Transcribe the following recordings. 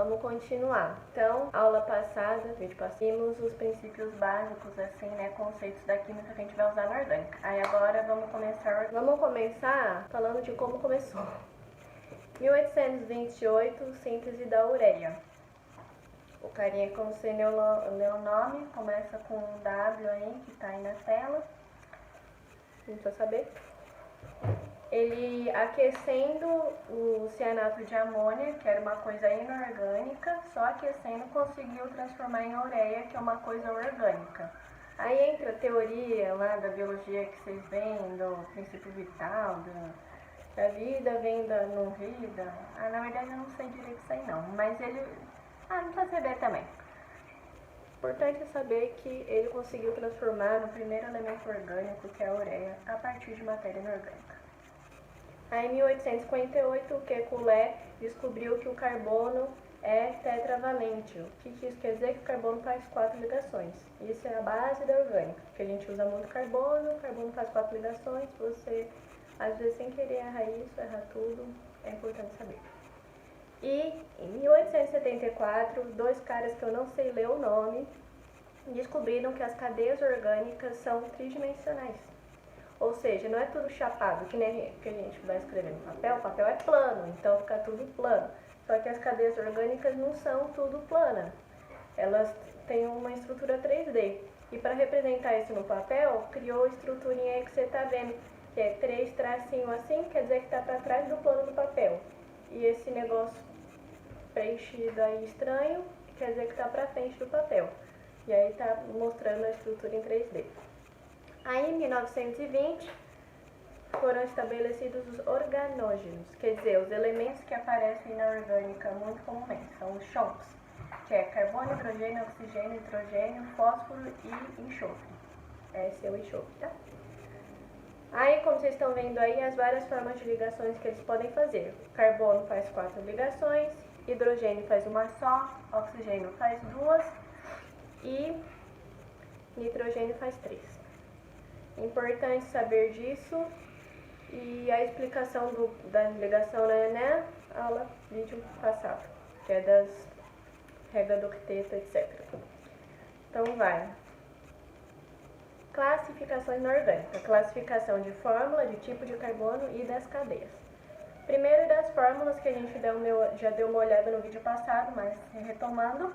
Vamos continuar. Então, aula passada, vídeo passado, vimos os princípios básicos, assim, né, conceitos da química que a gente vai usar na orgânica. Aí agora vamos começar falando de como começou. 1828, síntese da ureia. O carinha com o seu nome começa com um W aí, que tá aí na tela. Não precisa saber. Ele aquecendo o cianato de amônia, que era uma coisa inorgânica, só aquecendo conseguiu transformar em ureia, que é uma coisa orgânica. Aí entra a teoria lá da biologia que vocês veem, do princípio vital, da vida vem da não vida. Na verdade eu não sei direito isso aí não, mas ele... não precisa saber também. O importante é saber que ele conseguiu transformar no primeiro elemento orgânico, que é a ureia, a partir de matéria inorgânica. Aí, em 1858, o Kekulé descobriu que o carbono é tetravalente. O que isso quer dizer? Que o carbono faz 4 ligações. Isso é a base da orgânica, porque a gente usa muito carbono, o carbono faz 4 ligações, você, às vezes, sem querer erra isso, erra tudo, é importante saber. E, em 1874, dois caras que eu não sei ler o nome, descobriram que as cadeias orgânicas são tridimensionais. Ou seja, não é tudo chapado, que nem que a gente vai escrever no papel. O papel é plano, então fica tudo plano. Só que as cadeias orgânicas não são tudo plana. Elas têm uma estrutura 3D. E para representar isso no papel, criou a estruturinha aí que você está vendo, que é 3 tracinhos assim, quer dizer que está para trás do plano do papel. E esse negócio preenchido aí estranho, quer dizer que está para frente do papel. E aí está mostrando a estrutura em 3D. Aí, em 1920, foram estabelecidos os organógenos, quer dizer, os elementos que aparecem na orgânica muito comumente, são os chomps, que é carbono, hidrogênio, oxigênio, nitrogênio, fósforo e enxofre. Esse é o enxofre, tá? Aí, como vocês estão vendo aí, as várias formas de ligações que eles podem fazer. Carbono faz 4 ligações, hidrogênio faz uma só, oxigênio faz 2 e nitrogênio faz 3. Importante saber disso e a explicação da ligação na aula vídeo passado, que é das regras do octeto, etc. Então vai. Classificações na orgânica. Classificação de fórmula, de tipo de carbono e das cadeias. Primeiro das fórmulas que a gente já deu uma olhada no vídeo passado, mas retomando.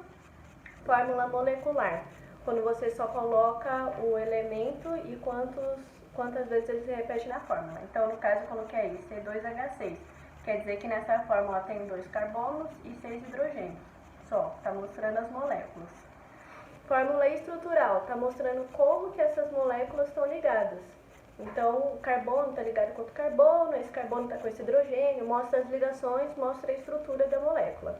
Fórmula molecular. Quando você só coloca o elemento e quantas vezes ele se repete na fórmula. Então, no caso, eu coloquei aí C2H6. Quer dizer que nessa fórmula tem 2 carbonos e 6 hidrogênios. Só, está mostrando as moléculas. Fórmula estrutural, está mostrando como que essas moléculas estão ligadas. Então, o carbono está ligado com outro carbono, esse carbono está com esse hidrogênio, mostra as ligações, mostra a estrutura da molécula.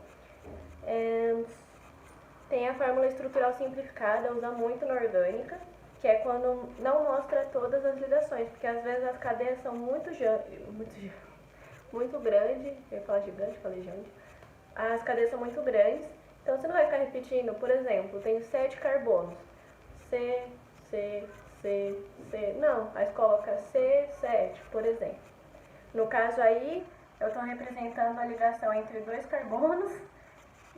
Tem a fórmula estrutural simplificada, usa muito na orgânica, que é quando não mostra todas as ligações, porque às vezes as cadeias são muito grandes, eu ia falar gigante, falei gigante, as cadeias são muito grandes, então você não vai ficar repetindo, por exemplo, tem 7 carbonos, C, não, aí você coloca C7, por exemplo. No caso aí, eu estou representando a ligação entre 2 carbonos,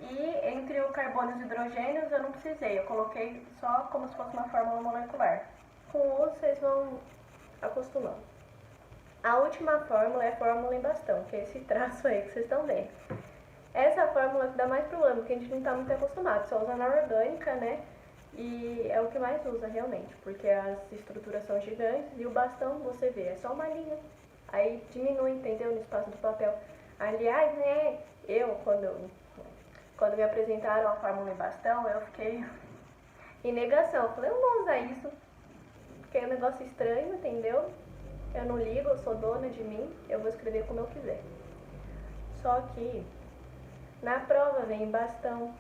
e entre o carbono e os hidrogênios eu não precisei, eu coloquei só como se fosse uma fórmula molecular. Com o uso vocês vão acostumando. A última fórmula é a fórmula em bastão, que é esse traço aí que vocês estão vendo. Essa fórmula que dá mais problema, porque a gente não está muito acostumado, só usa na orgânica, né? E é o que mais usa realmente, porque as estruturas são gigantes e o bastão, você vê, é só uma linha. Aí diminui, entendeu? No espaço do papel. Aliás, né, quando me apresentaram a fórmula em bastão, eu fiquei em negação. Eu falei, eu não vou usar isso, porque é um negócio estranho, entendeu? Eu não ligo, eu sou dona de mim, eu vou escrever como eu quiser. Só que na prova vem em bastão.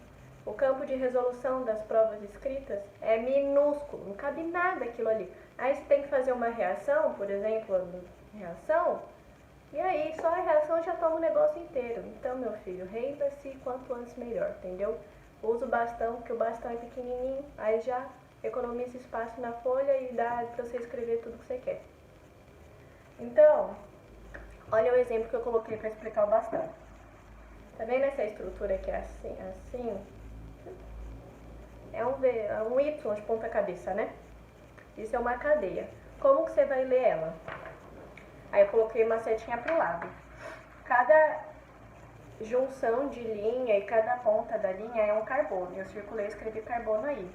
O campo de resolução das provas escritas é minúsculo, não cabe nada aquilo ali. Aí você tem que fazer uma reação, por exemplo, reação, e aí só a reação já toma o negócio inteiro. Então, meu filho, renda-se quanto antes melhor, entendeu? Usa o bastão, porque o bastão é pequenininho, aí já economiza espaço na folha e dá para você escrever tudo que você quer. Então, olha o exemplo que eu coloquei para explicar o bastão. Tá vendo essa estrutura que é assim? É um Y de ponta cabeça, né? Isso é uma cadeia. Como que você vai ler ela? Aí eu coloquei uma setinha pro lado. Cada junção de linha e cada ponta da linha é um carbono. Eu circulei e escrevi carbono aí.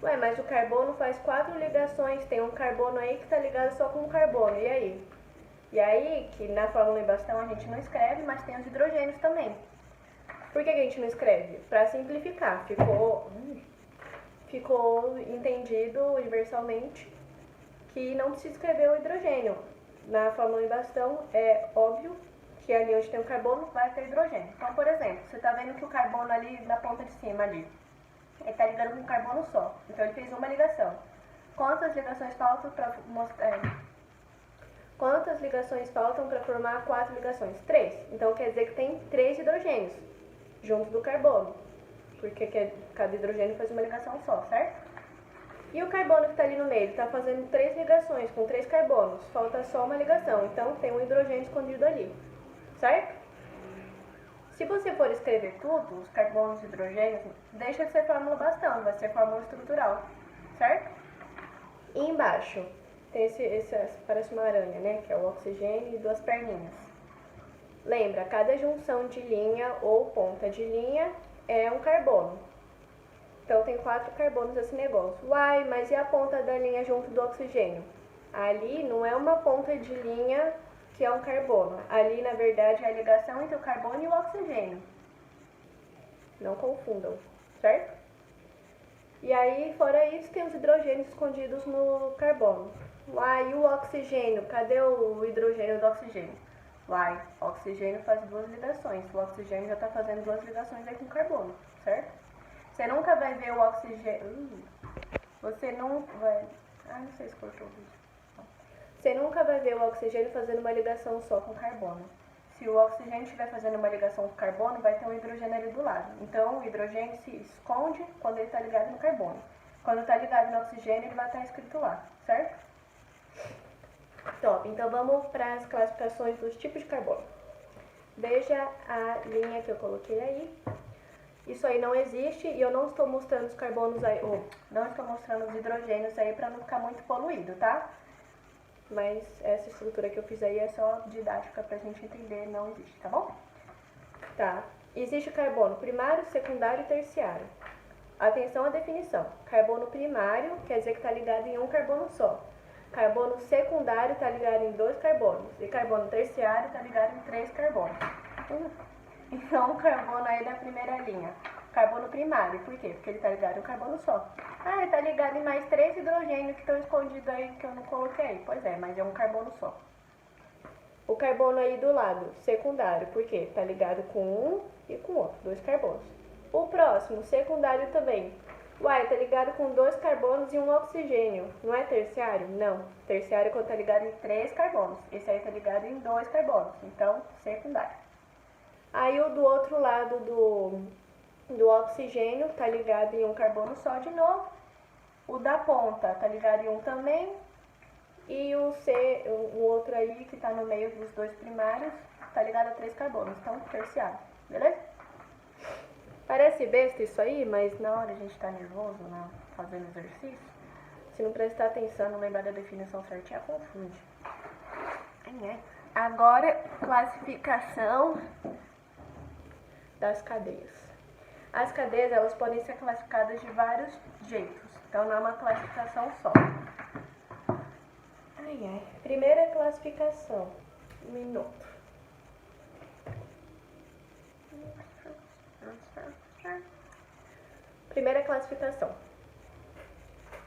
Ué, mas o carbono faz 4 ligações. Tem um carbono aí que tá ligado só com um carbono. E aí? E aí, que na fórmula em bastão a gente não escreve, mas tem os hidrogênios também. Por que a gente não escreve? Para simplificar. Ficou entendido universalmente que não precisa escrever o hidrogênio. Na fórmula em bastão é óbvio que ali onde tem o carbono vai ter hidrogênio. Então, por exemplo, você está vendo que o carbono ali na ponta de cima ali, ele está ligando com um carbono só. Então ele fez uma ligação. Quantas ligações faltam para mostrar? Quantas ligações faltam para formar 4 ligações? 3. Então quer dizer que tem 3 hidrogênios junto do carbono, porque cada hidrogênio faz uma ligação só, certo? E o carbono que está ali no meio está fazendo 3 ligações com 3 carbonos, falta só uma ligação, então tem um hidrogênio escondido ali, certo? Se você for escrever tudo, os carbonos e hidrogênios, deixa de ser fórmula bastão, vai ser fórmula estrutural, certo? E embaixo tem esse parece uma aranha, né? Que é o oxigênio e 2 perninhas. Lembra, cada junção de linha ou ponta de linha é um carbono. Então tem 4 carbonos esse negócio. Uai, mas e a ponta da linha junto do oxigênio? Ali não é uma ponta de linha que é um carbono. Ali, na verdade, é a ligação entre o carbono e o oxigênio. Não confundam, certo? E aí, fora isso, tem os hidrogênios escondidos no carbono. Uai, e o oxigênio? Cadê o hidrogênio do oxigênio? Uai, o oxigênio faz 2 ligações. O oxigênio já está fazendo 2 ligações aí com o carbono, certo? Você nunca vai ver o oxigênio... Você não vai... não sei se cortou o vídeo. Você nunca vai ver o oxigênio fazendo uma ligação só com o carbono. Se o oxigênio estiver fazendo uma ligação com o carbono, vai ter um hidrogênio ali do lado. Então, o hidrogênio se esconde quando ele está ligado no carbono. Quando está ligado no oxigênio, ele vai estar escrito lá, certo? Top. Então, vamos para as classificações dos tipos de carbono. Veja a linha que eu coloquei aí. Isso aí não existe e eu não estou mostrando os carbonos aí, não estou mostrando os hidrogênios aí para não ficar muito poluído, tá? Mas essa estrutura que eu fiz aí é só didática pra gente entender, não existe, tá bom? Tá. Existe o carbono primário, secundário e terciário. Atenção à definição. Carbono primário quer dizer que está ligado em um carbono só. Carbono secundário está ligado em 2 carbonos. E carbono terciário está ligado em 3 carbonos. Então, o carbono aí da primeira linha. Carbono primário, por quê? Porque ele está ligado em um carbono só. Ele está ligado em mais 3 hidrogênios que estão escondidos aí que eu não coloquei. Pois é, mas é um carbono só. O carbono aí do lado, secundário, por quê? Está ligado com um e com outro, 2 carbonos. O próximo, secundário também. Uai, está ligado com 2 carbonos e um oxigênio. Não é terciário? Não. Terciário é quando está ligado em 3 carbonos. Esse aí está ligado em 2 carbonos. Então, secundário. Aí o do outro lado do oxigênio está ligado em um carbono só de novo. O da ponta está ligado em um também. E o outro aí que está no meio dos 2 primários está ligado a 3 carbonos. Então, terciário. Beleza? Parece besta isso aí, mas na hora a gente está nervoso, né, fazendo exercício, se não prestar atenção, não lembrar da definição certinha, confunde. Agora, classificação das cadeias. As cadeias, elas podem ser classificadas de vários jeitos, então não é uma classificação só. Primeira classificação, 1 minuto. Primeira classificação.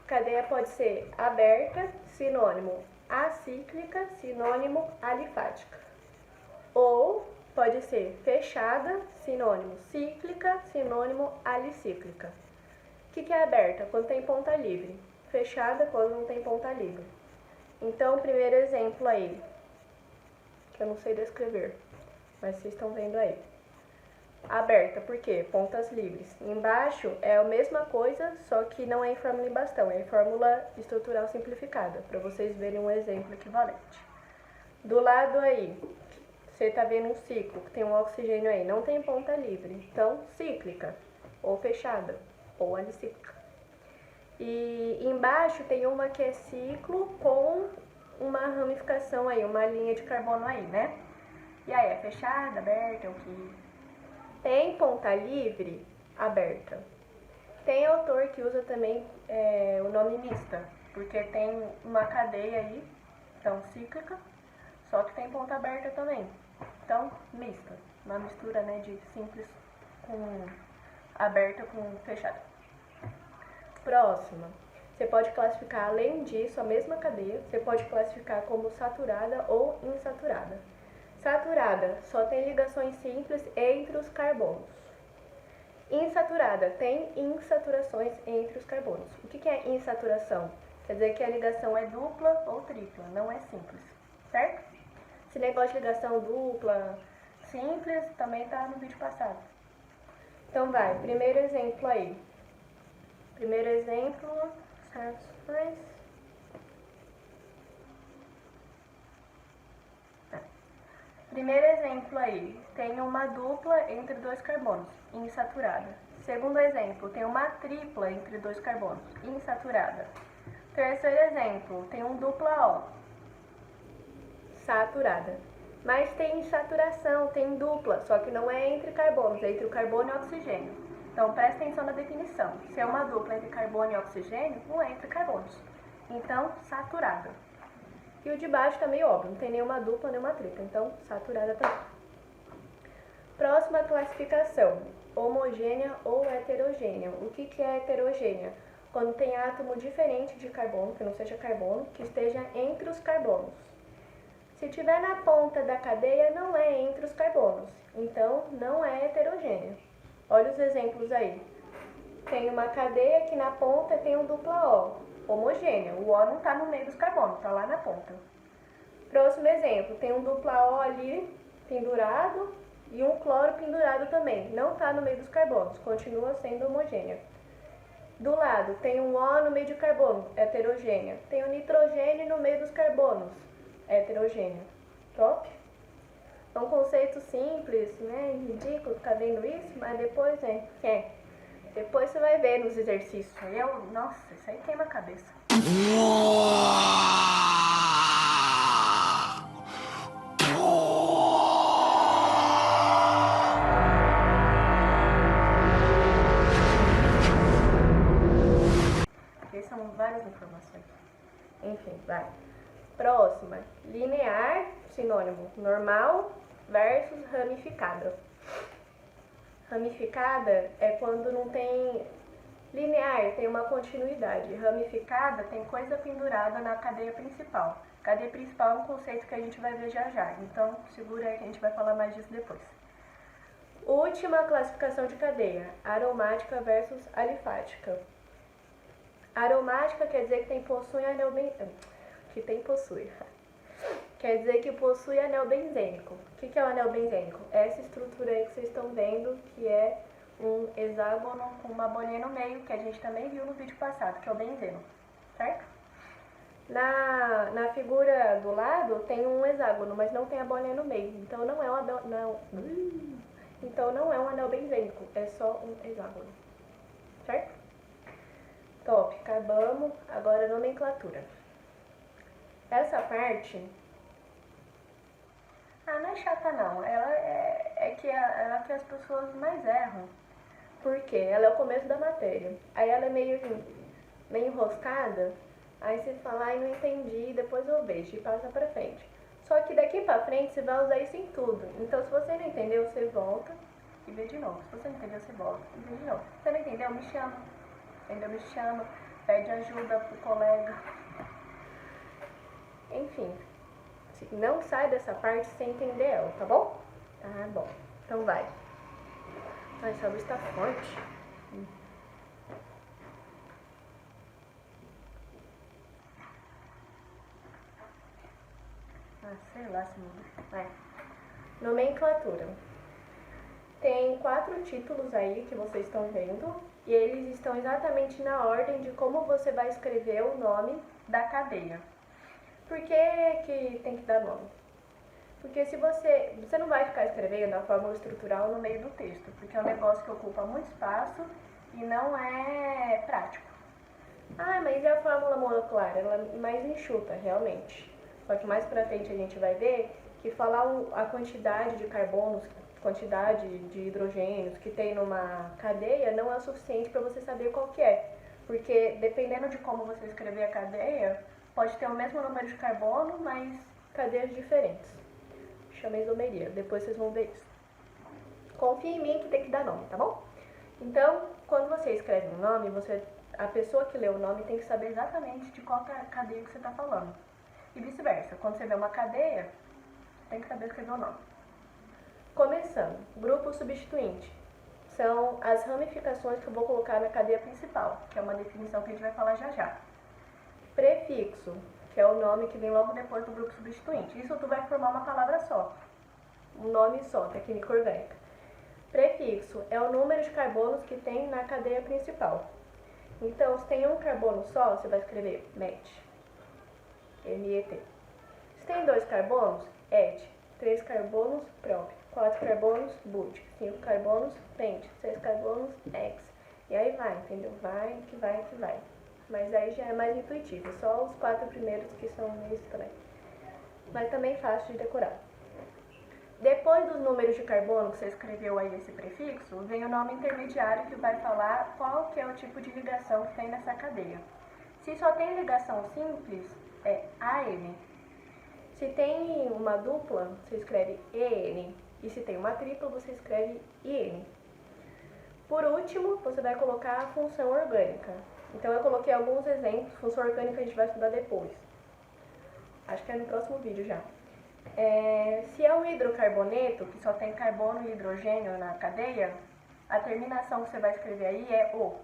Cadeia pode ser aberta, sinônimo acíclica, sinônimo alifática. Ou pode ser fechada, sinônimo cíclica, sinônimo alicíclica. O que é aberta? Quando tem ponta livre. Fechada, quando não tem ponta livre. Então, o primeiro exemplo aí, que eu não sei descrever, mas vocês estão vendo aí. Aberta, por quê? Pontas livres. Embaixo é a mesma coisa, só que não é em fórmula em bastão, é em fórmula estrutural simplificada, para vocês verem um exemplo equivalente. Do lado aí, você tá vendo um ciclo, que tem um oxigênio aí, não tem ponta livre. Então, cíclica, ou fechada, ou alicíclica. E embaixo tem uma que é ciclo com uma ramificação aí, uma linha de carbono aí, né? E aí, é fechada, aberta, o que? Tem ponta livre, aberta. Tem autor que usa também o nome mista, porque tem uma cadeia aí, então cíclica, só que tem ponta aberta também. Então, mista, uma mistura, né, de simples com aberta com fechada. Próxima, você pode classificar, além disso, a mesma cadeia, você pode classificar como saturada ou insaturada. Saturada só tem ligações simples entre os carbonos. Insaturada tem insaturações entre os carbonos. O que é insaturação? Quer dizer que a ligação é dupla ou tripla, não é simples, certo? Esse negócio de ligação dupla, simples, também tá no vídeo passado. Então vai, primeiro exemplo aí. Primeiro exemplo, Primeiro exemplo aí, tem uma dupla entre dois carbonos, insaturada. Segundo exemplo, tem uma tripla entre dois carbonos, insaturada. Terceiro exemplo, tem um dupla O, saturada. Mas tem insaturação, tem dupla, só que não é entre carbonos, é entre o carbono e o oxigênio. Então presta atenção na definição. Se é uma dupla entre carbono e oxigênio, não é entre carbonos. Então, saturada. E o de baixo tá meio óbvio, não tem nenhuma dupla, nenhuma tripla, então saturada também. Próxima classificação, homogênea ou heterogênea. O que é heterogênea? Quando tem átomo diferente de carbono, que não seja carbono, que esteja entre os carbonos. Se tiver na ponta da cadeia, não é entre os carbonos, então não é heterogênea. Olha os exemplos aí. Tem uma cadeia que na ponta tem um dupla O. Homogênea, o O não está no meio dos carbonos, está lá na ponta. Próximo exemplo, tem um dupla O ali pendurado e um cloro pendurado também, não está no meio dos carbonos, continua sendo homogênea. Do lado, tem um O no meio de carbono, heterogênea. Tem um nitrogênio no meio dos carbonos, heterogênea. Top? É um conceito simples, né, ridículo ficar vendo isso, mas depois, depois você vai ver nos exercícios. Nossa, isso aí queima a cabeça. Porque são várias informações. Enfim, vai. Próxima. Linear, sinônimo, normal versus ramificada. Ramificada é quando não tem... Linear tem uma continuidade, ramificada tem coisa pendurada na cadeia principal. Cadeia principal é um conceito que a gente vai ver já já, então segura aí que a gente vai falar mais disso depois. Última classificação de cadeia, aromática versus alifática. Aromática quer dizer que possui anel Quer dizer que possui anel benzênico. O que é o anel benzênico? Essa estrutura aí que vocês estão vendo, que é um hexágono com uma bolinha no meio, que a gente também viu no vídeo passado, que é o benzeno, certo? Na figura do lado tem um hexágono, mas não tem a bolinha no meio, então não é um anel benzênico, é só um hexágono, certo? Top, acabamos, agora nomenclatura. Essa parte, não é chata não, ela é que as pessoas mais erram. Porque ela é o começo da matéria. Aí ela é meio enroscada. Aí você fala, não entendi, depois eu vejo e passa pra frente. Só que daqui pra frente você vai usar isso em tudo. Então se você não entendeu, você volta e vê de novo. Se você não entendeu, você volta e vê de novo. Se você não entendeu, me chama. Entendeu? Me chama, pede ajuda pro colega. Enfim, não sai dessa parte sem entender ela, tá bom? Tá bom. Então vai. Ai, essa luz tá forte. Sei lá se não... Nomenclatura. Tem 4 títulos aí que vocês estão vendo. E eles estão exatamente na ordem de como você vai escrever o nome da cadeia. Por que tem que dar nome? Porque se você não vai ficar escrevendo a fórmula estrutural no meio do texto, porque é um negócio que ocupa muito espaço e não é prático. Ah, mas e a fórmula molecular? Ela é mais enxuta, realmente. Só que mais pra frente a gente vai ver que falar a quantidade de carbonos, quantidade de hidrogênios que tem numa cadeia não é o suficiente para você saber qual que é. Porque dependendo de como você escrever a cadeia, pode ter o mesmo número de carbono, mas cadeias diferentes. Chama isomeria, depois vocês vão ver isso. Confia em mim que tem que dar nome, tá bom? Então, quando você escreve um nome, a pessoa que lê o nome tem que saber exatamente de qual cadeia que você está falando. E vice-versa, quando você vê uma cadeia, tem que saber escrever o nome. Começando, grupo substituinte. São as ramificações que eu vou colocar na cadeia principal, que é uma definição que a gente vai falar já já. Prefixo, que é o nome que vem logo depois do grupo substituinte. Isso tu vai formar uma palavra só, um nome só, técnica orgânica. Prefixo é o número de carbonos que tem na cadeia principal. Então, se tem um carbono só, você vai escrever MET. M-E-T. Se tem 2 carbonos, ET. 3 carbonos, PROP. 4 carbonos, BUT. 5 carbonos, PENT. 6 carbonos, EX. E aí vai, entendeu? Vai, que vai, que vai. Mas aí já é mais intuitivo. Só os 4 primeiros que são meio estranhos. Mas também fácil de decorar. Depois dos números de carbono que você escreveu aí esse prefixo, vem o nome intermediário que vai falar qual que é o tipo de ligação que tem nessa cadeia. Se só tem ligação simples, é AN. Se tem uma dupla, você escreve EN. E se tem uma tripla, você escreve IN. Por último, você vai colocar a função orgânica. Então eu coloquei alguns exemplos, função orgânica a gente vai estudar depois. Acho que é no próximo vídeo já. Se é um hidrocarboneto, que só tem carbono e hidrogênio na cadeia, a terminação que você vai escrever aí é O.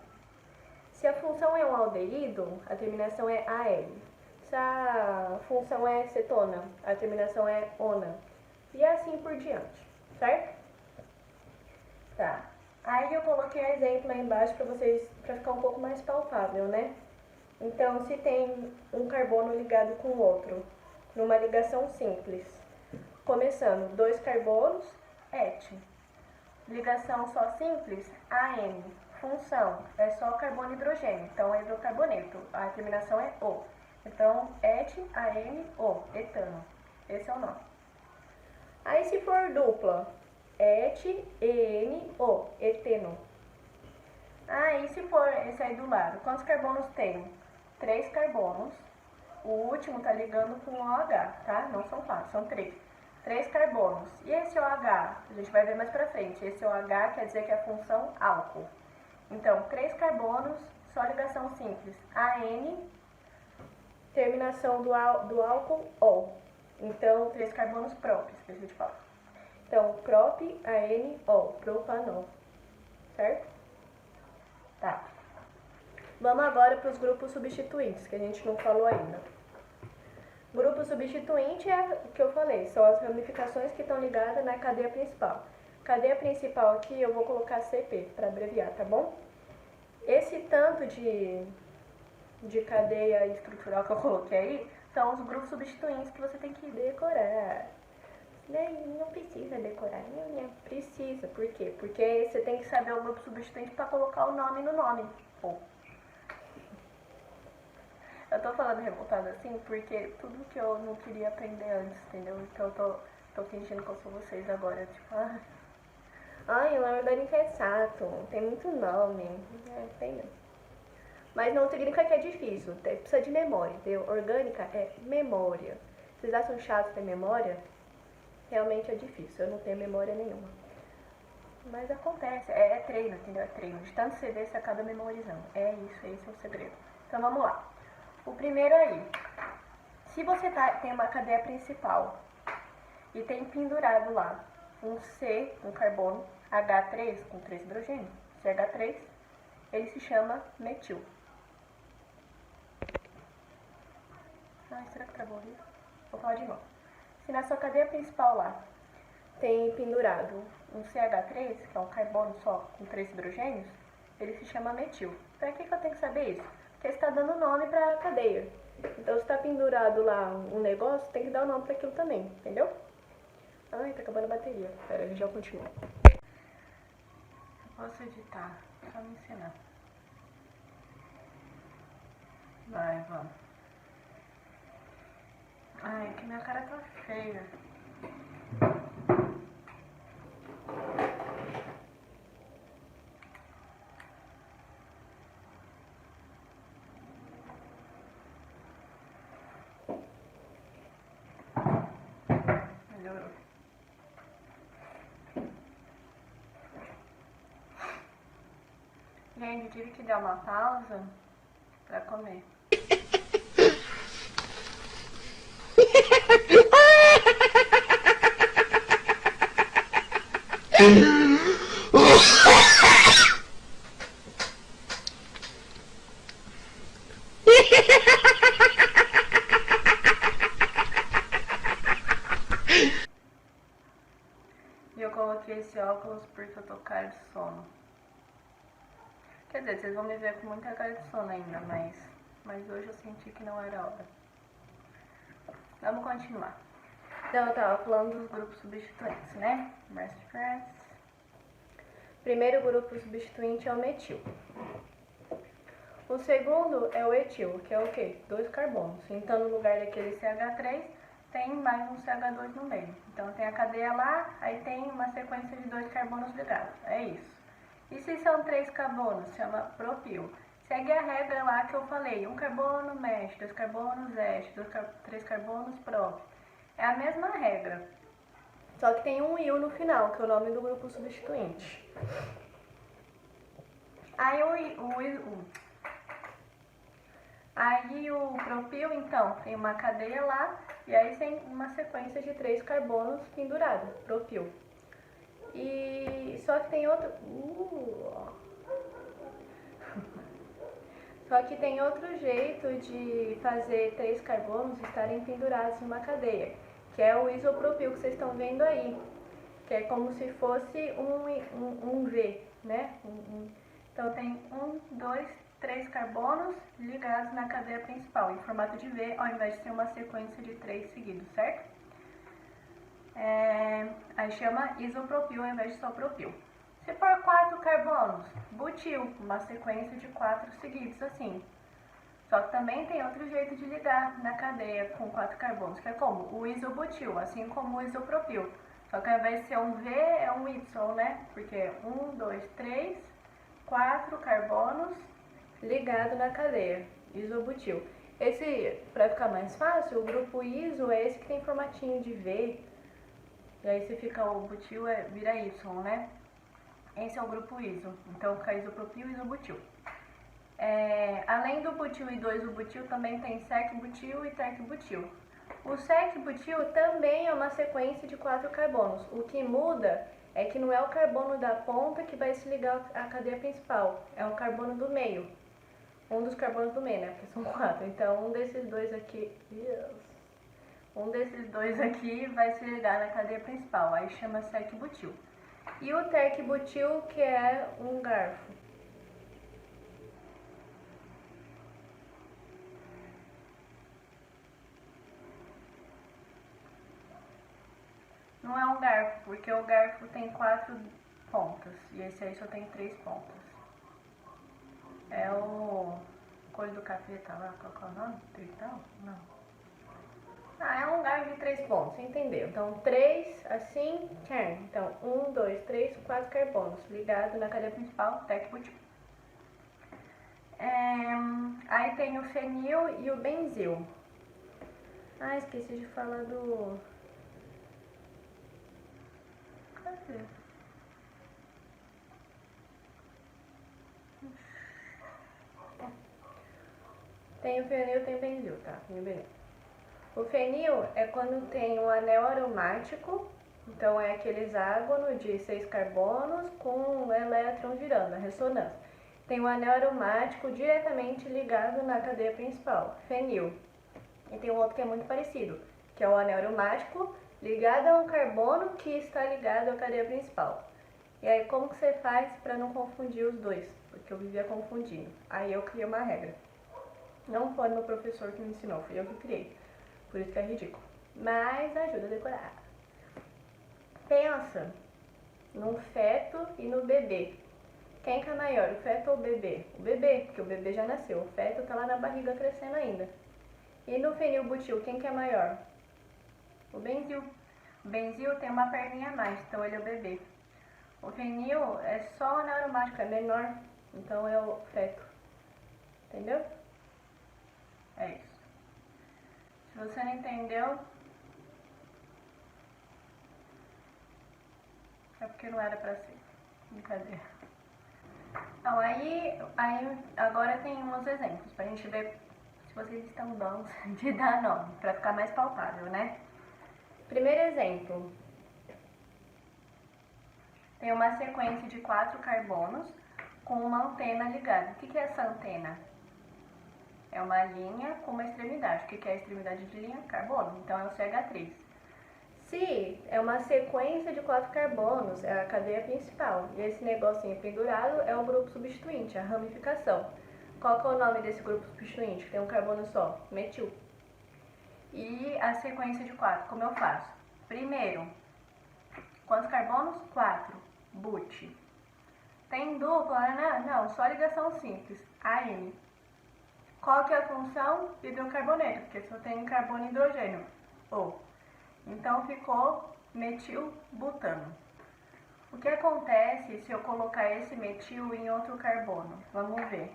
Se a função é um aldeído, a terminação é AL. Se a função é cetona, a terminação é ONA. E assim por diante, certo? Tá. Aí eu coloquei exemplo aí embaixo para vocês, para ficar um pouco mais palpável, né? Então, se tem um carbono ligado com o outro, numa ligação simples, começando 2 carbonos, ET. Ligação só simples, AN. Função é só carbono e hidrogênio, então é hidrocarboneto. A terminação é O. Então, ET, AN, O, etano. Esse é o nome. Aí se for dupla, ET, EN, O, eteno. Aí se for esse aí do lado, quantos carbonos tem? 3 carbonos. O último tá ligando com o OH, tá? Não são 4, são 3. 3 carbonos. E esse OH, a gente vai ver mais pra frente. Esse OH quer dizer que é a função álcool. Então, 3 carbonos, só ligação simples. AN, terminação do álcool, O. Então, 3 carbonos próprios, que a gente fala. Então, prop, AN, O, propanol. Certo? Tá. Vamos agora para os grupos substituintes, que a gente não falou ainda. Grupo substituinte é o que eu falei, são as ramificações que estão ligadas na cadeia principal. Cadeia principal aqui eu vou colocar CP, para abreviar, tá bom? Esse tanto de cadeia estrutural que eu coloquei aí, são os grupos substituintes que você tem que decorar. Não precisa decorar, não precisa. Por quê? Porque você tem que saber o grupo substituinte para colocar o nome no nome. Pô. Eu tô falando revoltada assim porque tudo que eu não queria aprender antes, entendeu? Então eu tô fingindo que eu sou vocês agora, tipo, ai, o nome orgânica é chato, tem muito nome. Tem não. Mas não significa que é difícil, precisa de memória, entendeu? Orgânica é memória. Vocês acham chato ter memória? Realmente é difícil, eu não tenho memória nenhuma. Mas acontece, é treino, entendeu? É treino. De tanto você ver, você acaba memorizando. É isso, esse é o segredo. Então vamos lá. O primeiro aí, se você tem uma cadeia principal e tem pendurado lá um C, um carbono, H3 com 3 hidrogênios, CH3, ele se chama metil. Ai, será que travou isso? Vou falar de novo. Se na sua cadeia principal lá tem pendurado um CH3, que é um carbono só com 3 hidrogênios, ele se chama metil. Para que eu tenho que saber isso? Porque está dando nome para a cadeia. Então, se está pendurado lá um negócio, tem que dar o nome para aquilo também, entendeu? Ai, tá acabando a bateria. Pera, eu já continuo. Posso editar, só me ensinar. Vai, vamos. Ai, que minha cara tá feia. Melhorou. Gente, eu tive que dar uma pausa pra comer. E eu coloquei esse óculos porque eu tô com cara de sono. Quer dizer, vocês vão me ver com muita cara de sono ainda, mas hoje eu senti que não era hora. Vamos continuar. Então eu tava falando dos grupos substituintes, né? Best friends. Primeiro grupo substituinte é o metil. O segundo é o etil, que é o quê? 2 carbonos. Então no lugar daquele CH3 tem mais um CH2 no meio. Então tem a cadeia lá, aí tem uma sequência de 2 carbonos ligados. É isso. E se são 3 carbonos? Chama propil. Segue a regra lá que eu falei. 1 carbono mesh, 2 carbonos ester, 3 carbonos prop. É a mesma regra. Só que tem um IU no final, que é o nome do grupo substituinte. Aí o propil, então, tem uma cadeia lá, e aí tem uma sequência de 3 carbonos pendurados, propil. E só que tem outro... Só que tem outro jeito de fazer 3 carbonos estarem pendurados numa cadeia, que é o isopropil que vocês estão vendo aí, que é como se fosse um V, né? Então tem 1, 2, 3 carbonos ligados na cadeia principal, em formato de V, ao invés de ser uma sequência de 3 seguidos, certo? Aí chama isopropil ao invés de só propil. Se for 4 carbonos, butil, uma sequência de 4 seguidos, assim. Só que também tem outro jeito de ligar na cadeia com 4 carbonos, que é como? O isobutil, assim como o isopropil. Só que ao invés de ser um V, é um Y, né? Porque é 1, 2, 3, 4 carbonos ligado na cadeia, isobutil. Esse, para ficar mais fácil, o grupo iso é esse que tem formatinho de V. E aí se fica o butil, vira Y, né? Esse é o grupo iso. Então fica isopropil e isobutil. Além do butil e do isobutil, também tem sec-butil e tec-butil. O sec-butil também é uma sequência de 4 carbonos. O que muda é que não é o carbono da ponta que vai se ligar à cadeia principal, é o carbono do meio. Um dos carbonos do meio, né? Porque são 4. Então um desses dois aqui vai se ligar na cadeia principal, aí chama sec-butil. E o tec-butil, que é um garfo. Não é um garfo, porque o garfo tem 4 pontas e esse aí só tem 3 pontas. É o coisa do capeta lá, qual é o nome? Tritão? Não. É um garfo de 3 pontos, você entendeu? Então 3, assim, kern. Então 1, 2, 3, 4 carbonos ligados na cadeia principal, tec-butil. Aí tem o fenil e o benzil. Esqueci de falar do... Cadê? Tem o fenil e tem o benzil, tá? O fenil é quando tem um anel aromático, então é aquele hexágono de 6 carbonos com um elétron girando, a ressonância. Tem um anel aromático diretamente ligado na cadeia principal, fenil. E tem um outro que é muito parecido, que é o anel aromático ligado a um carbono que está ligado à cadeia principal. E aí como que você faz para não confundir os dois? Porque eu vivia confundindo. Aí eu criei uma regra. Não foi meu professor que me ensinou, fui eu que criei. Por isso que é ridículo. Mas ajuda a decorar. Pensa no feto e no bebê. Quem que é maior, o feto ou o bebê? O bebê, porque o bebê já nasceu. O feto tá lá na barriga crescendo ainda. E no fenilbutil, quem que é maior? O benzil. O benzil tem uma perninha a mais, então ele é o bebê. O fenil é só anaromático, é menor, então é o feto. Entendeu? É isso. Se você não entendeu, é porque não era pra ser. Brincadeira. Então, aí agora tem uns exemplos pra gente ver se vocês estão bons de dar nome, pra ficar mais palpável, né? Primeiro exemplo. Tem uma sequência de 4 carbonos com uma antena ligada. O que é essa antena? É uma linha com uma extremidade. O que é a extremidade de linha? Carbono. Então é o CH3. Se é uma sequência de 4 carbonos, é a cadeia principal. E esse negocinho pendurado é o grupo substituinte, a ramificação. Qual que é o nome desse grupo substituinte, que tem um carbono só? Metil. E a sequência de 4, como eu faço? Primeiro, quantos carbonos? 4. But. Tem dupla, né? Não, só ligação simples. AN. Qual que é a função? Hidrocarboneto, porque só tem carbono e hidrogênio. O. Então ficou metilbutano. O que acontece se eu colocar esse metil em outro carbono? Vamos ver.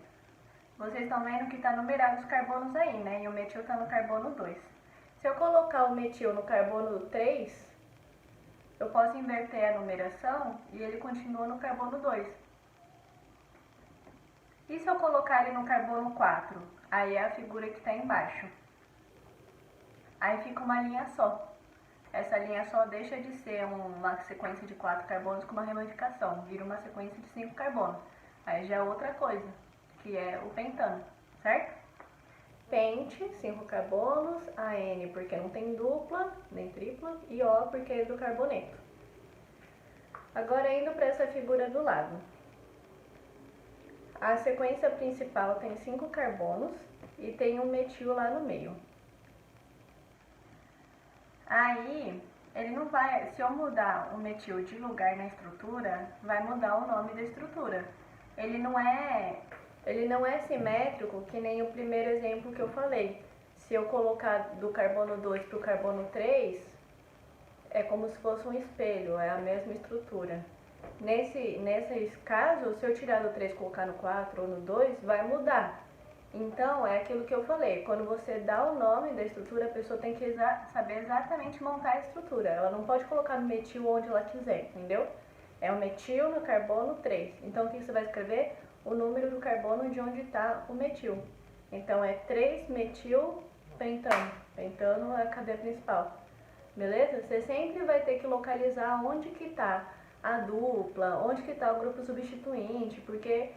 Vocês estão vendo que está numerado os carbonos aí, né? E o metil está no carbono 2. Se eu colocar o metil no carbono 3, eu posso inverter a numeração e ele continua no carbono 2. E se eu colocar ele no carbono 4? Aí é a figura que está embaixo. Aí fica uma linha só. Essa linha só deixa de ser uma sequência de 4 carbonos com uma ramificação. Vira uma sequência de 5 carbonos. Aí já é outra coisa, que é o pentano, certo? Pente, 5 carbonos, AN porque não tem dupla, nem tripla, e O porque é do carboneto. Agora indo para essa figura do lado. A sequência principal tem 5 carbonos e tem um metil lá no meio. Aí, ele não vai, se eu mudar o metil de lugar na estrutura, vai mudar o nome da estrutura. Ele não é simétrico que nem o primeiro exemplo que eu falei. Se eu colocar do carbono 2 para o carbono 3, é como se fosse um espelho, é a mesma estrutura. Nesse caso, se eu tirar do 3 e colocar no 4 ou no 2, vai mudar. Então, é aquilo que eu falei, quando você dá o nome da estrutura, a pessoa tem que saber exatamente montar a estrutura. Ela não pode colocar no metil onde ela quiser, entendeu? É o metil no carbono 3. Então, o que você vai escrever? O número do carbono de onde está o metil. Então, é 3-metil-pentano. Pentano é a cadeia principal. Beleza? Você sempre vai ter que localizar onde que está a dupla, onde que está o grupo substituinte, porque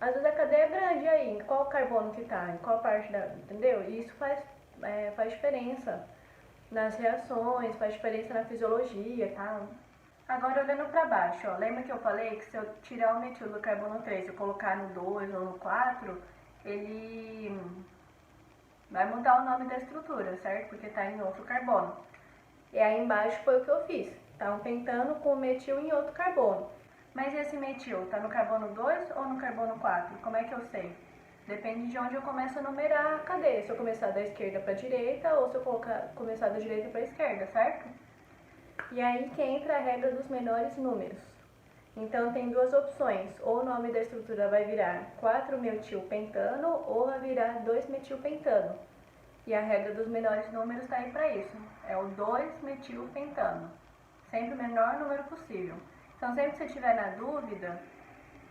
às vezes a cadeia é grande aí, em qual carbono que está, em qual parte da... Entendeu? E isso faz diferença nas reações, faz diferença na fisiologia e tal. Agora olhando para baixo, ó, lembra que eu falei que se eu tirar o metil do carbono 3 e colocar no 2 ou no 4, ele vai mudar o nome da estrutura, certo? Porque está em outro carbono. E aí embaixo foi o que eu fiz, tá um pentano com metil em outro carbono. Mas esse metil está no carbono 2 ou no carbono 4? Como é que eu sei? Depende de onde eu começo a numerar a cadeia. Se eu começar da esquerda para a direita ou se eu começar da direita para a esquerda, certo? E aí que entra a regra dos menores números. Então tem duas opções. Ou o nome da estrutura vai virar 4-metilpentano ou vai virar 2-metilpentano. E a regra dos menores números está aí para isso. É o 2-metilpentano. Sempre o menor número possível. Então, sempre que você estiver na dúvida,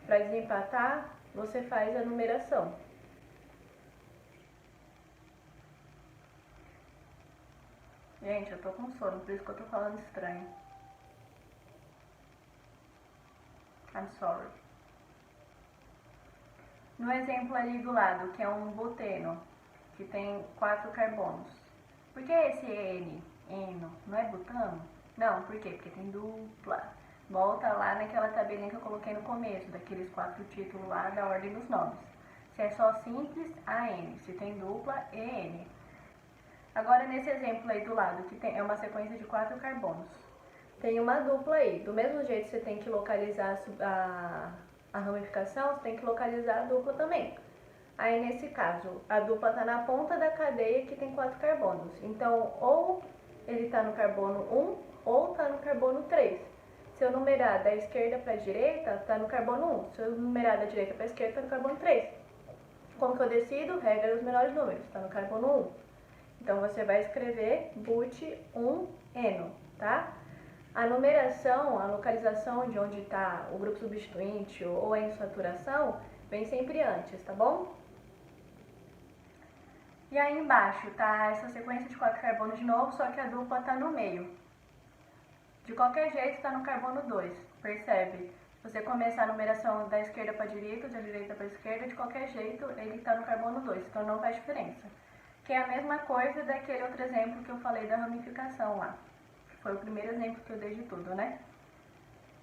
para desempatar, você faz a numeração. Gente, eu tô com sono, por isso que eu tô falando estranho. I'm sorry. No exemplo ali do lado, que é um buteno, que tem 4 carbonos. Por que esse eno? Não é butano? Não, por quê? Porque tem dupla. Volta lá naquela tabelinha que eu coloquei no começo, daqueles 4 títulos lá da ordem dos nomes. Se é só simples, AN. Se tem dupla, EN. Agora nesse exemplo aí do lado, que é uma sequência de 4 carbonos. tem uma dupla aí. Do mesmo jeito que você tem que localizar a ramificação, você tem que localizar a dupla também. Aí nesse caso, a dupla está na ponta da cadeia que tem 4 carbonos. Então, ou ele está no carbono 1 ou está no carbono 3. Se eu numerar da esquerda para a direita, está no carbono 1. Se eu numerar da direita para a esquerda, está no carbono 3. Como que eu decido? Regra dos menores números. Está no carbono 1. Então, você vai escrever but1eno, tá? A numeração, a localização de onde está o grupo substituinte ou a insaturação, vem sempre antes, tá bom? E aí embaixo tá essa sequência de 4 carbonos de novo, só que a dupla tá no meio. De qualquer jeito tá no carbono 2, percebe? Se você começar a numeração da esquerda para a direita, da direita para a esquerda, de qualquer jeito ele tá no carbono 2, então não faz diferença. Que é a mesma coisa daquele outro exemplo que eu falei da ramificação lá. Foi o primeiro exemplo que eu dei de tudo, né?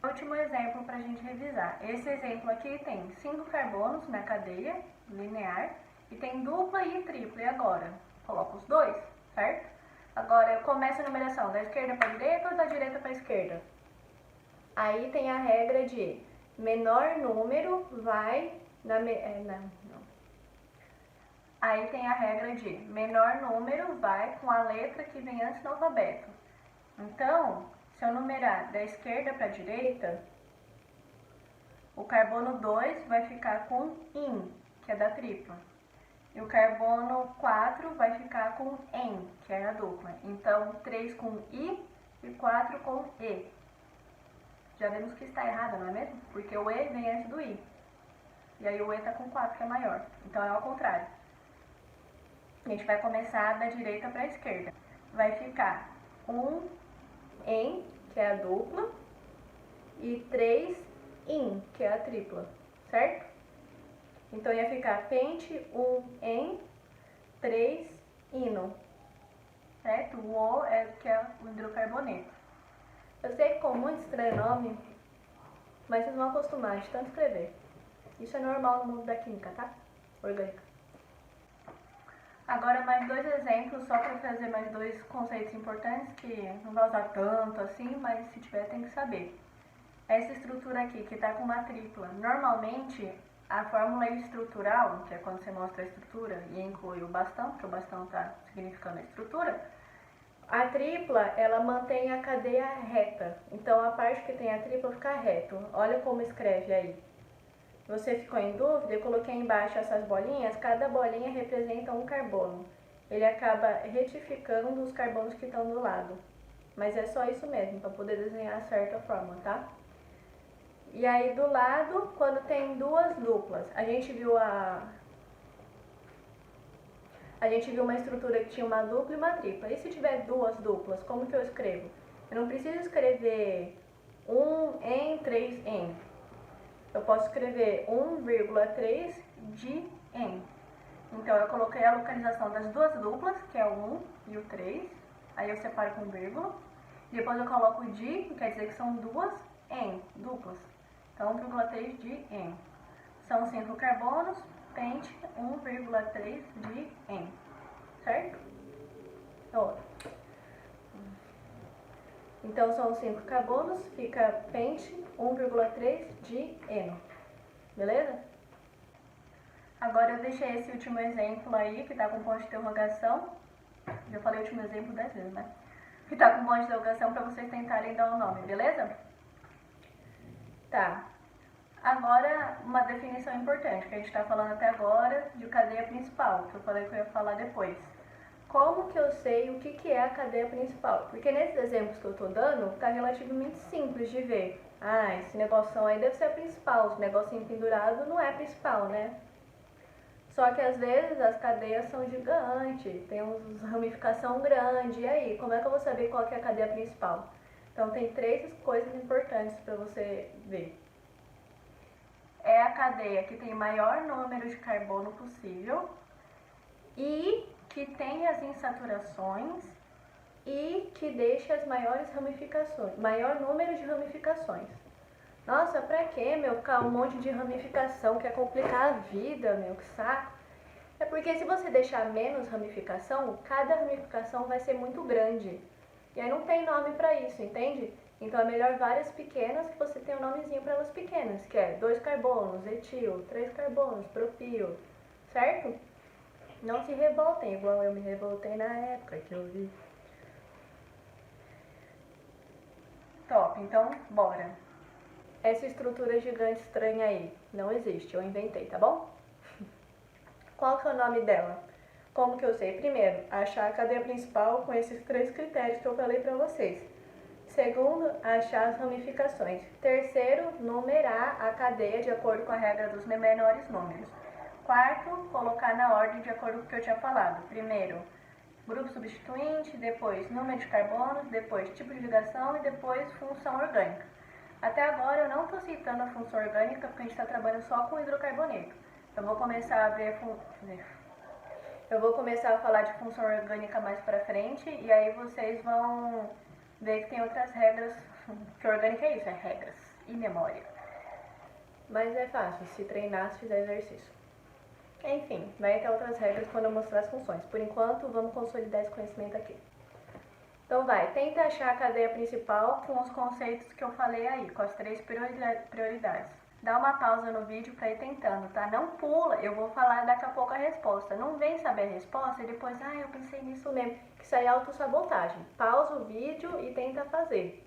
Último exemplo para a gente revisar. Esse exemplo aqui tem 5 carbonos na cadeia linear e tem dupla e tripla. E agora? Coloco os dois, certo? Agora eu começo a numeração da esquerda para a direita ou da direita para a esquerda? Aí tem a regra de menor número vai na... Aí tem a regra de menor número vai com a letra que vem antes do alfabeto. Então, se eu numerar da esquerda para a direita, o carbono 2 vai ficar com IN, que é da tripla. E o carbono 4 vai ficar com EN, que é a dupla. Então, 3 com I e 4 com E. Já vemos que está errado, não é mesmo? Porque o E vem antes do I. E aí o E está com 4, que é maior. Então, é ao contrário. A gente vai começar da direita para a esquerda. Vai ficar 1 EN, que é a dupla, e 3 IN, que é a tripla, certo? Então, ia ficar pente 1 EN, 3 INO, certo? O O é que é o hidrocarboneto. Eu sei que com muito estranho nome, mas vocês vão acostumar de tanto escrever. Isso é normal no mundo da química, tá? Orgânica. Agora mais 2 exemplos, só para fazer mais 2 conceitos importantes que não vai usar tanto assim, mas se tiver tem que saber. Essa estrutura aqui que está com uma tripla, normalmente a fórmula estrutural, que é quando você mostra a estrutura e inclui o bastão, porque o bastão está significando a estrutura, a tripla ela mantém a cadeia reta, então a parte que tem a tripla fica reto. Olha como escreve aí. Você ficou em dúvida? Eu coloquei embaixo essas bolinhas, cada bolinha representa um carbono. Ele acaba retificando os carbonos que estão do lado. Mas é só isso mesmo, para poder desenhar certa forma, tá? E aí do lado, quando tem duas duplas, a gente viu uma estrutura que tinha uma dupla e uma tripla. E se tiver duas duplas, como que eu escrevo? Eu não preciso escrever 1 em 3 em. Eu posso escrever 1,3 de em. Então, eu coloquei a localização das duas duplas, que é o 1 e o 3. Aí eu separo com vírgula. Depois eu coloco o de, que quer dizer que são duas em, duplas. Então, 1,3 de em. São 5 carbonos, pente 1,3 de em. Certo? Então, são 5 carbonos, fica pente 1,3 de eno. Beleza? Agora eu deixei esse último exemplo aí, que está com ponto de interrogação. Já falei o último exemplo 10 vezes, né? Que está com ponto de interrogação para vocês tentarem dar um nome, beleza? Tá. Agora, uma definição importante, que a gente está falando até agora de cadeia principal, que eu falei que eu ia falar depois. Como que eu sei o que é a cadeia principal? Porque nesses exemplos que eu estou dando, está relativamente simples de ver. Ah, esse negocinho aí deve ser a principal, esse negocinho pendurado não é a principal, né? Só que às vezes as cadeias são gigantes, tem uma ramificação grande, e aí, como é que eu vou saber qual que é a cadeia principal? Então tem 3 coisas importantes para você ver. É a cadeia que tem o maior número de carbono possível e que tem as insaturações e que deixa as maiores ramificações, maior número de ramificações. Nossa, pra que, meu, ficar um monte de ramificação, quer complicar a vida, meu, que saco. É porque se você deixar menos ramificação, cada ramificação vai ser muito grande. E aí não tem nome pra isso, entende? Então é melhor várias pequenas que você tem um nomezinho para elas pequenas, que é 2 carbonos, etil, 3 carbonos, propil, certo? Não se revoltem, igual eu me revoltei na época que eu vi. Top, então bora. Essa estrutura gigante estranha aí não existe, eu inventei, tá bom? Qual que é o nome dela? Como que eu sei? Primeiro, achar a cadeia principal com esses 3 critérios que eu falei pra vocês. Segundo, achar as ramificações. Terceiro, numerar a cadeia de acordo com a regra dos menores números. Quarto, colocar na ordem de acordo com o que eu tinha falado. Primeiro, grupo substituinte, depois número de carbonos, depois tipo de ligação e depois função orgânica. Até agora eu não estou citando a função orgânica porque a gente está trabalhando só com hidrocarboneto. Eu vou começar a falar de função orgânica mais pra frente e aí vocês vão ver que tem outras regras, que orgânica é isso, é regras e memória. Mas é fácil, se treinar, se fizer exercício. Enfim, vai ter outras regras quando eu mostrar as funções. Por enquanto, vamos consolidar esse conhecimento aqui. Então vai, tenta achar a cadeia principal com os conceitos que eu falei aí, com as 3 prioridades. Dá uma pausa no vídeo para ir tentando, tá? Não pula, eu vou falar daqui a pouco a resposta. Não vem saber a resposta e depois, eu pensei nisso mesmo. Que isso aí é autossabotagem. Pausa o vídeo e tenta fazer.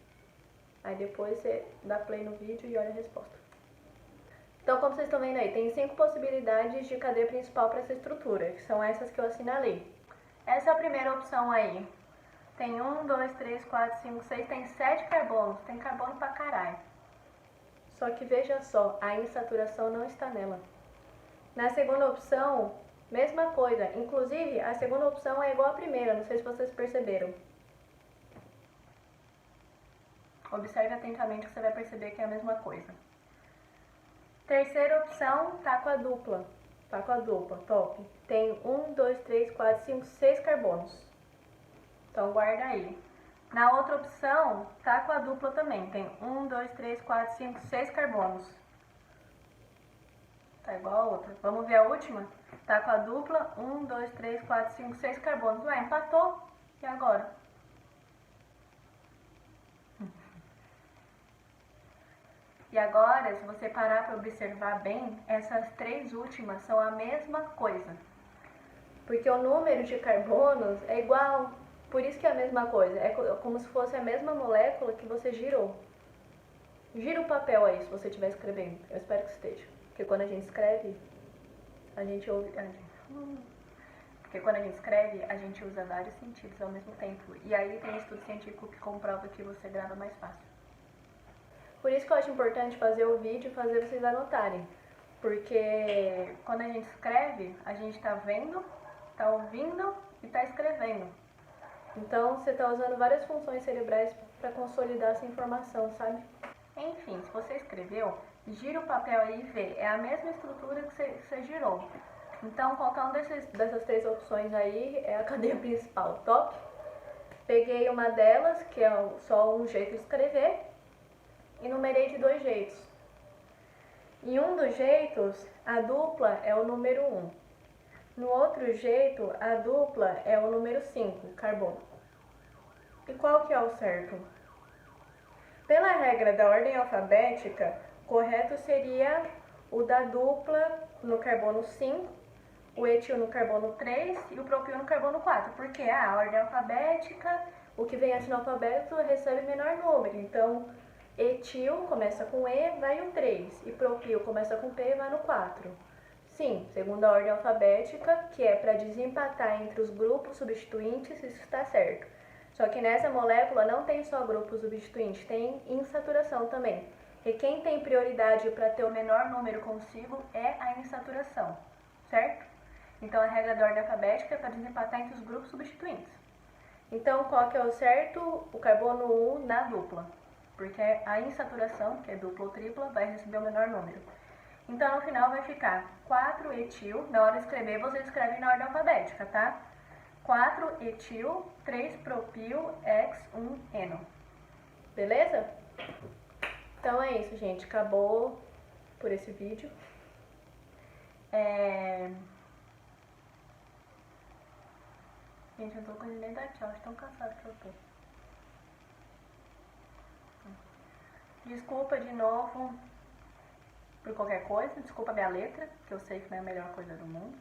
Aí depois você dá play no vídeo e olha a resposta. Então, como vocês estão vendo aí, tem 5 possibilidades de cadeia principal para essa estrutura, que são essas que eu assinalei. Essa é a primeira opção aí. Tem 1, 2, 3, 4, 5, 6, tem 7 carbonos. Tem carbono pra caralho. Só que veja só, a insaturação não está nela. Na segunda opção, mesma coisa. Inclusive, a segunda opção é igual à primeira, não sei se vocês perceberam. Observe atentamente que você vai perceber que é a mesma coisa. Terceira opção, tá com a dupla. Tá com a dupla, top. Tem 1, 2, 3, 4, 5, 6 carbonos. Então guarda aí. Na outra opção, tá com a dupla também. Tem 1, 2, 3, 4, 5, 6 carbonos. Tá igual a outra. Vamos ver a última? Tá com a dupla, 1, 2, 3, 4, 5, 6 carbonos. Ué, empatou. E agora? E agora, se você parar para observar bem, essas 3 últimas são a mesma coisa. Porque o número de carbonos é igual. Por isso que é a mesma coisa. É como se fosse a mesma molécula que você girou. Gira o papel aí, se você estiver escrevendo. Eu espero que esteja. Porque quando a gente escreve, a gente ouve... Porque quando a gente escreve, a gente usa vários sentidos ao mesmo tempo. E aí tem estudo científico que comprova que você grava mais fácil. Por isso que eu acho importante fazer o vídeo e fazer vocês anotarem. Porque quando a gente escreve, a gente tá vendo, tá ouvindo e tá escrevendo. Então, você está usando várias funções cerebrais para consolidar essa informação, sabe? Enfim, se você escreveu, gira o papel aí e vê. É a mesma estrutura que você girou. Então, qualquer uma dessas 3 opções aí é a cadeia principal, top? Peguei uma delas, que é só um jeito de escrever, e numerei de 2 jeitos. Em um dos jeitos, a dupla é o número 1. No outro jeito, a dupla é o número 5, carbono. E qual que é o certo? Pela regra da ordem alfabética, correto seria o da dupla no carbono 5, o etil no carbono 3 e o propil no carbono 4. Porque a ordem alfabética, o que vem assim no alfabeto recebe menor número. Então, etil começa com E, vai o 3. E propil começa com P e vai no 4. Sim, segundo a ordem alfabética, que é para desempatar entre os grupos substituintes, isso está certo. Só que nessa molécula não tem só grupo substituinte, tem insaturação também. E quem tem prioridade para ter o menor número consigo é a insaturação, certo? Então a regra da ordem alfabética é para desempatar entre os grupos substituintes. Então qual que é o certo? O carbono 1 na dupla. Porque a insaturação, que é dupla ou tripla, vai receber o menor número. Então, no final vai ficar 4-etil. Na hora de escrever, vocês escrevem na ordem alfabética, tá? 4-etil, 3-propil, X1-eno. Beleza? Então é isso, gente. Acabou por esse vídeo. Gente, eu tô com nem dar tchau. Estou tão cansada que eu tô. Desculpa de novo por qualquer coisa. Desculpa a minha letra, que eu sei que não é a melhor coisa do mundo.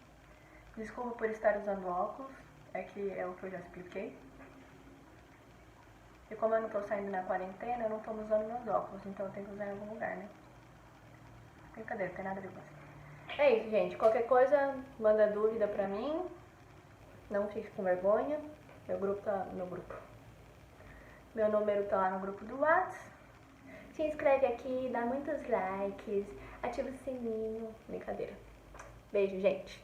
Desculpa por estar usando óculos, é que é o que eu já expliquei. E como eu não tô saindo na quarentena, eu não tô usando meus óculos, então eu tenho que usar em algum lugar, né? Brincadeira, não tem nada a ver com isso. É isso, gente. Qualquer coisa, manda dúvida pra mim. Não fique com vergonha. Meu grupo tá... Meu número tá lá no grupo do WhatsApp. Se inscreve aqui, dá muitos likes, ativa o sininho. Brincadeira. Beijo, gente.